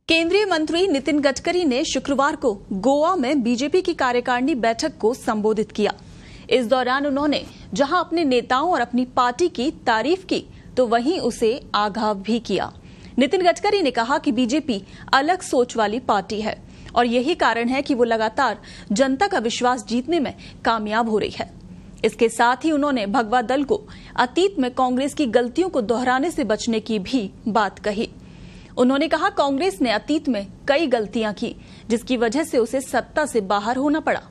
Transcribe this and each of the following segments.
केंद्रीय मंत्री नितिन गडकरी ने शुक्रवार को गोवा में बीजेपी की कार्यकारिणी बैठक को संबोधित किया। इस दौरान उन्होंने जहां अपने नेताओं और अपनी पार्टी की तारीफ की तो वहीं उसे आगाह भी किया। नितिन गडकरी ने कहा कि बीजेपी अलग सोच वाली पार्टी है और यही कारण है कि वो लगातार जनता का विश्वास जीतने में कामयाब हो रही है। इसके साथ ही उन्होंने भगवा दल को अतीत में कांग्रेस की गलतियों को दोहराने से बचने की भी बात कही। उन्होंने कहा कांग्रेस ने अतीत में कई गलतियां की जिसकी वजह से उसे सत्ता से बाहर होना पड़ा।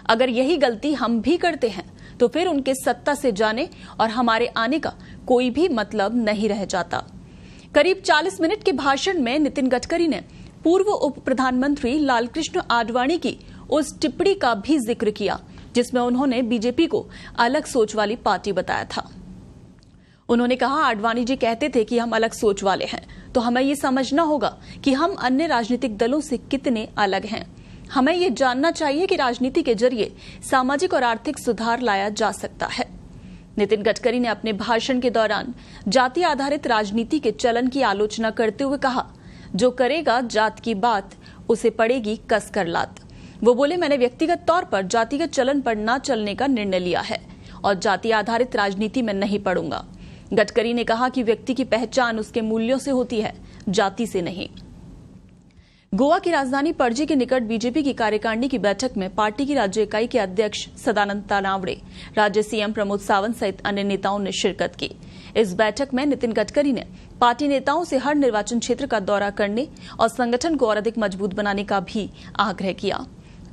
अगर यही गलती हम भी करते हैं तो फिर उनके सत्ता से जाने और हमारे आने का कोई भी मतलब नहीं रह जाता। करीब 40 मिनट के भाषण में नितिन गडकरी ने पूर्व उप प्रधानमंत्री लालकृष्ण आडवाणी की उस टिप्पणी का भी जिक्र किया जिसमें उन्होंने बीजेपी को अलग सोच वाली पार्टी बताया था। उन्होंने कहा आडवाणी जी कहते थे कि हम अलग सोच वाले हैं, तो हमें ये समझना होगा कि हम अन्य राजनीतिक दलों से कितने अलग हैं। हमें ये जानना चाहिए कि राजनीति के जरिए सामाजिक और आर्थिक सुधार लाया जा सकता है। नितिन गडकरी ने अपने भाषण के दौरान जाति आधारित राजनीति के चलन की आलोचना करते हुए कहा, जो करेगा जात की बात उसे पड़ेगी कसकर लात। वो बोले, मैंने व्यक्तिगत तौर पर जातिगत चलन पर न चलने का निर्णय लिया है और जाति आधारित राजनीति में नहीं पड़ूंगा। गडकरी ने कहा कि व्यक्ति की पहचान उसके मूल्यों से होती है, जाति से नहीं। गोवा की राजधानी पणजी के निकट बीजेपी की कार्यकारिणी की बैठक में पार्टी की राज्य इकाई के अध्यक्ष सदानंद तानावड़े, राज्य सीएम प्रमोद सावंत सहित अन्य नेताओं ने शिरकत की। इस बैठक में नितिन गडकरी ने पार्टी नेताओं से हर निर्वाचन क्षेत्र का दौरा करने और संगठन को और अधिक मजबूत बनाने का भी आग्रह किया।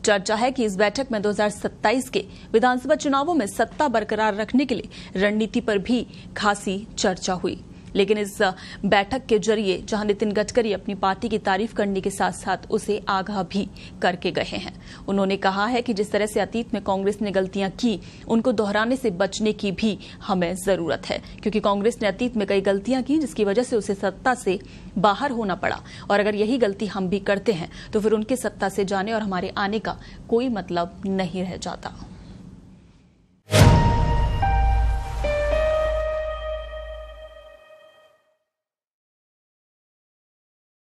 चर्चा है कि इस बैठक में 2027 के विधानसभा चुनावों में सत्ता बरकरार रखने के लिए रणनीति पर भी खासी चर्चा हुई। लेकिन इस बैठक के जरिए जहां नितिन गडकरी अपनी पार्टी की तारीफ करने के साथ साथ उसे आगाह भी करके गए हैं। उन्होंने कहा है कि जिस तरह से अतीत में कांग्रेस ने गलतियां की उनको दोहराने से बचने की भी हमें जरूरत है, क्योंकि कांग्रेस ने अतीत में कई गलतियां की जिसकी वजह से उसे सत्ता से बाहर होना पड़ा और अगर यही गलती हम भी करते हैं तो फिर उनके सत्ता से जाने और हमारे आने का कोई मतलब नहीं रह जाता।